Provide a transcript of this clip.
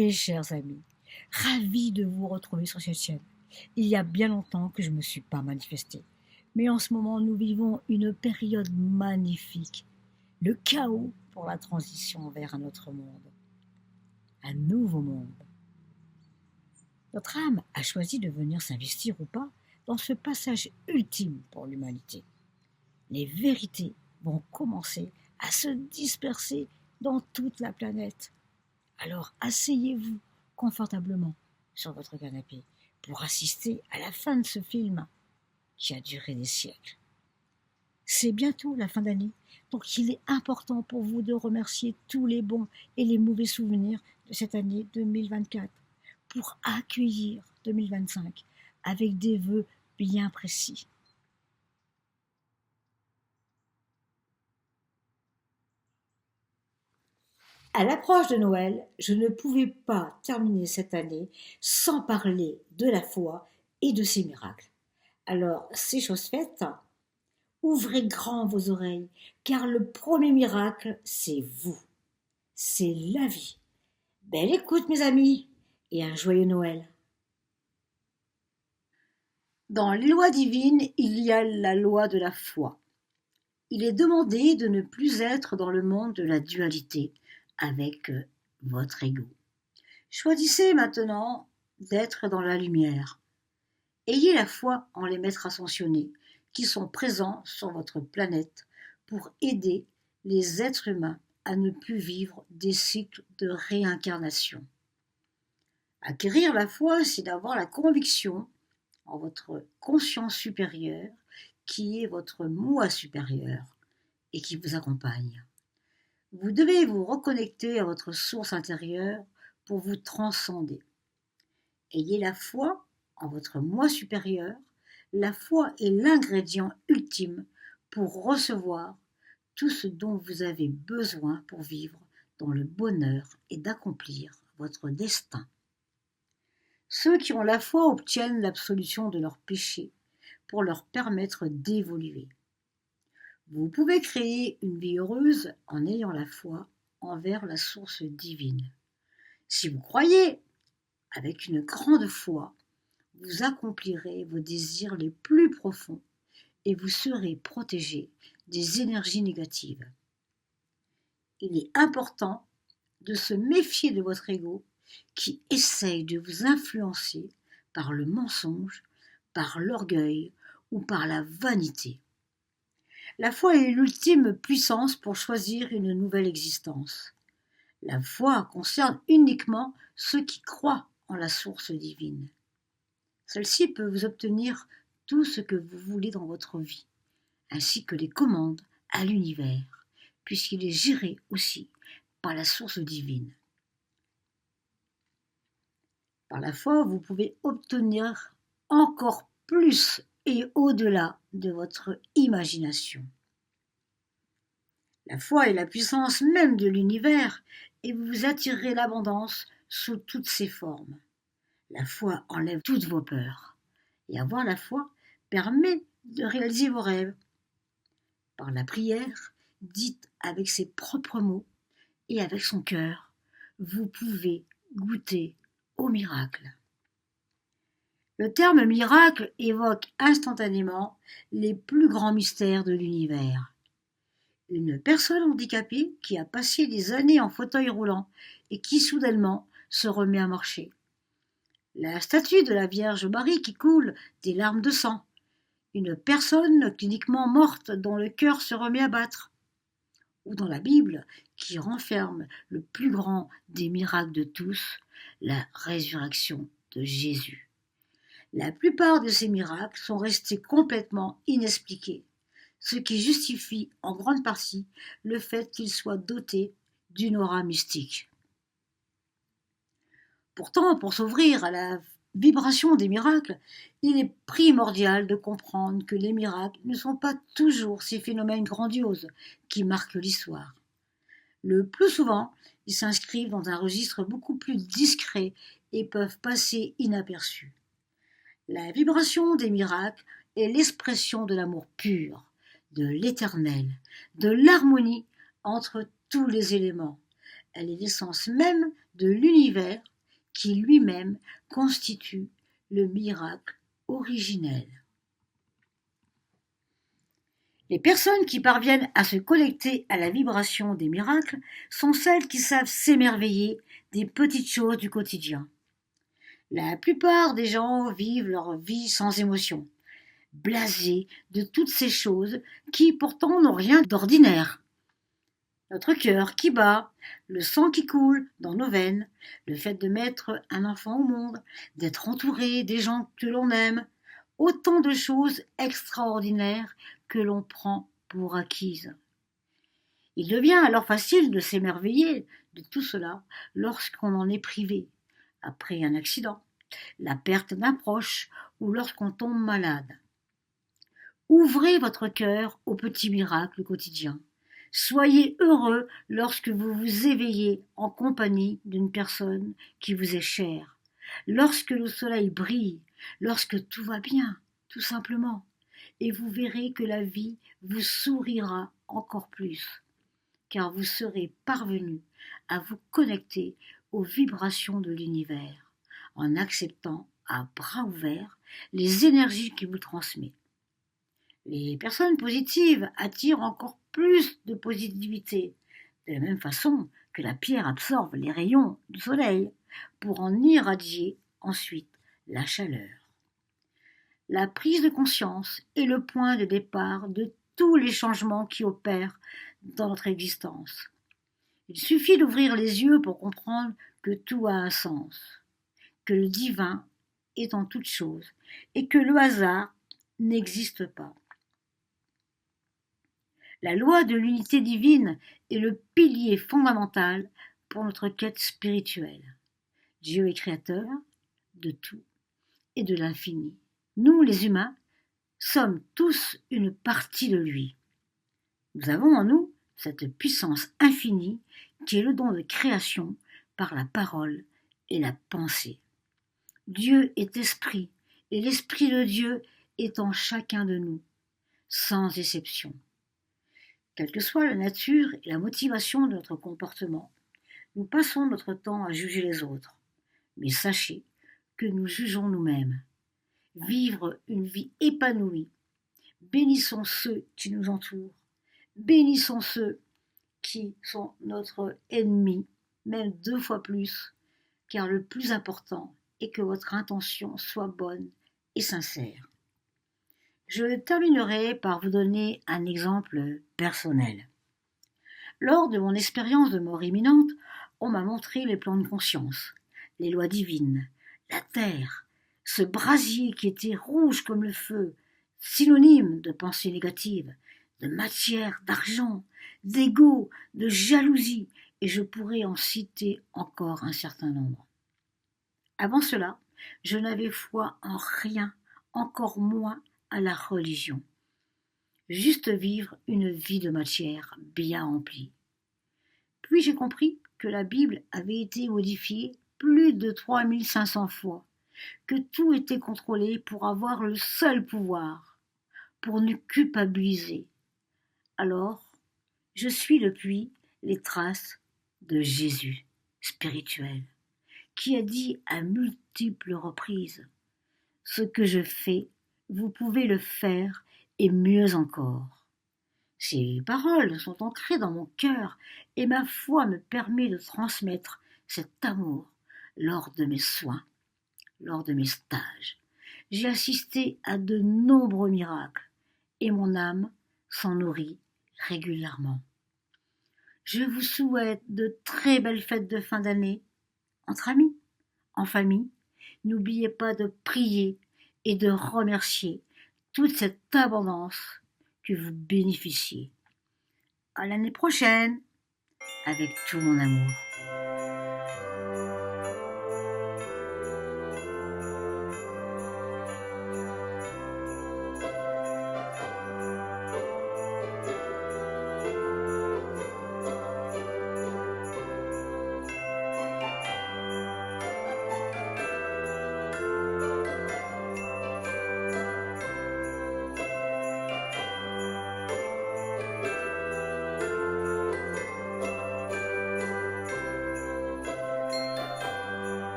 Mes chers amis, ravi de vous retrouver sur cette chaîne. Il y a bien longtemps que je ne me suis pas manifestée. Mais en ce moment, nous vivons une période magnifique. Le chaos pour la transition vers un autre monde. Un nouveau monde. Notre âme a choisi de venir s'investir ou pas dans ce passage ultime pour l'humanité. Les vérités vont commencer à se disperser dans toute la planète. Alors asseyez-vous confortablement sur votre canapé pour assister à la fin de ce film qui a duré des siècles. C'est bientôt la fin d'année, donc il est important pour vous de remercier tous les bons et les mauvais souvenirs de cette année 2024 pour accueillir 2025 avec des vœux bien précis. À l'approche de Noël, je ne pouvais pas terminer cette année sans parler de la foi et de ses miracles. Alors, c'est chose faite, ouvrez grand vos oreilles, car le premier miracle, c'est vous. C'est la vie. Belle écoute, mes amis, et un joyeux Noël. Dans les lois divines, il y a la loi de la foi. Il est demandé de ne plus être dans le monde de la dualité avec votre ego. Choisissez maintenant d'être dans la lumière. Ayez la foi en les maîtres ascensionnés qui sont présents sur votre planète pour aider les êtres humains à ne plus vivre des cycles de réincarnation. Acquérir la foi, c'est d'avoir la conviction en votre conscience supérieure qui est votre moi supérieur et qui vous accompagne. Vous devez vous reconnecter à votre source intérieure pour vous transcender. Ayez la foi en votre moi supérieur. La foi est l'ingrédient ultime pour recevoir tout ce dont vous avez besoin pour vivre dans le bonheur et d'accomplir votre destin. Ceux qui ont la foi obtiennent l'absolution de leurs péchés pour leur permettre d'évoluer. Vous pouvez créer une vie heureuse en ayant la foi envers la source divine. Si vous croyez avec une grande foi, vous accomplirez vos désirs les plus profonds et vous serez protégé des énergies négatives. Il est important de se méfier de votre ego qui essaye de vous influencer par le mensonge, par l'orgueil ou par la vanité. La foi est l'ultime puissance pour choisir une nouvelle existence. La foi concerne uniquement ceux qui croient en la source divine. Celle-ci peut vous obtenir tout ce que vous voulez dans votre vie, ainsi que les commandes à l'univers, puisqu'il est géré aussi par la source divine. Par la foi, vous pouvez obtenir encore plus et au-delà de votre imagination. La foi est la puissance même de l'univers et vous attirerez l'abondance sous toutes ses formes. La foi enlève toutes vos peurs et avoir la foi permet de réaliser vos rêves. Par la prière, dite avec ses propres mots et avec son cœur, vous pouvez goûter au miracle. Le terme miracle évoque instantanément les plus grands mystères de l'univers. Une personne handicapée qui a passé des années en fauteuil roulant et qui soudainement se remet à marcher. La statue de la Vierge Marie qui coule des larmes de sang. Une personne cliniquement morte dont le cœur se remet à battre. Ou dans la Bible qui renferme le plus grand des miracles de tous, la résurrection de Jésus. La plupart de ces miracles sont restés complètement inexpliqués, ce qui justifie en grande partie le fait qu'ils soient dotés d'une aura mystique. Pourtant, pour s'ouvrir à la vibration des miracles, il est primordial de comprendre que les miracles ne sont pas toujours ces phénomènes grandioses qui marquent l'histoire. Le plus souvent, ils s'inscrivent dans un registre beaucoup plus discret et peuvent passer inaperçus. La vibration des miracles est l'expression de l'amour pur, de l'éternel, de l'harmonie entre tous les éléments. Elle est l'essence même de l'univers qui lui-même constitue le miracle originel. Les personnes qui parviennent à se connecter à la vibration des miracles sont celles qui savent s'émerveiller des petites choses du quotidien. La plupart des gens vivent leur vie sans émotion, blasés de toutes ces choses qui pourtant n'ont rien d'ordinaire. Notre cœur qui bat, le sang qui coule dans nos veines, le fait de mettre un enfant au monde, d'être entouré des gens que l'on aime, autant de choses extraordinaires que l'on prend pour acquises. Il devient alors facile de s'émerveiller de tout cela lorsqu'on en est privé, après un accident, la perte d'un proche ou lorsqu'on tombe malade. Ouvrez votre cœur aux petits miracles quotidiens. Soyez heureux lorsque vous vous éveillez en compagnie d'une personne qui vous est chère, lorsque le soleil brille, lorsque tout va bien, tout simplement, et vous verrez que la vie vous sourira encore plus, car vous serez parvenu à vous connecter aux vibrations de l'univers, en acceptant à bras ouverts les énergies qu'il vous transmet. Les personnes positives attirent encore plus de positivité, de la même façon que la pierre absorbe les rayons du soleil pour en irradier ensuite la chaleur. La prise de conscience est le point de départ de tous les changements qui opèrent dans notre existence. Il suffit d'ouvrir les yeux pour comprendre que tout a un sens, que le divin est en toute chose et que le hasard n'existe pas. La loi de l'unité divine est le pilier fondamental pour notre quête spirituelle. Dieu est créateur de tout et de l'infini. Nous, les humains, sommes tous une partie de lui. Nous avons en nous cette puissance infinie qui est le don de création par la parole et la pensée. Dieu est esprit et l'esprit de Dieu est en chacun de nous, sans exception. Quelle que soit la nature et la motivation de notre comportement, nous passons notre temps à juger les autres. Mais sachez que nous jugeons nous-mêmes. Vivre une vie épanouie. Bénissons ceux qui nous entourent. Bénissons ceux qui sont notre ennemi, même 2 fois plus, car le plus important est que votre intention soit bonne et sincère. Je terminerai par vous donner un exemple personnel. Lors de mon expérience de mort imminente, on m'a montré les plans de conscience, les lois divines, la terre, ce brasier qui était rouge comme le feu, synonyme de pensée négative, de matière, d'argent, d'ego, de jalousie, et je pourrais en citer encore un certain nombre. Avant cela, je n'avais foi en rien, encore moins à la religion. Juste vivre une vie de matière bien remplie. Puis j'ai compris que la Bible avait été modifiée plus de 3500 fois, que tout était contrôlé pour avoir le seul pouvoir, pour nous culpabiliser. Alors, je suis depuis les traces de Jésus spirituel, qui a dit à multiples reprises « Ce que je fais, vous pouvez le faire et mieux encore. » Ces paroles sont ancrées dans mon cœur et ma foi me permet de transmettre cet amour lors de mes soins, lors de mes stages. J'ai assisté à de nombreux miracles et mon âme s'en nourrit régulièrement. Je vous souhaite de très belles fêtes de fin d'année, entre amis, en famille. N'oubliez pas de prier et de remercier toute cette abondance que vous bénéficiez. À l'année prochaine, avec tout mon amour.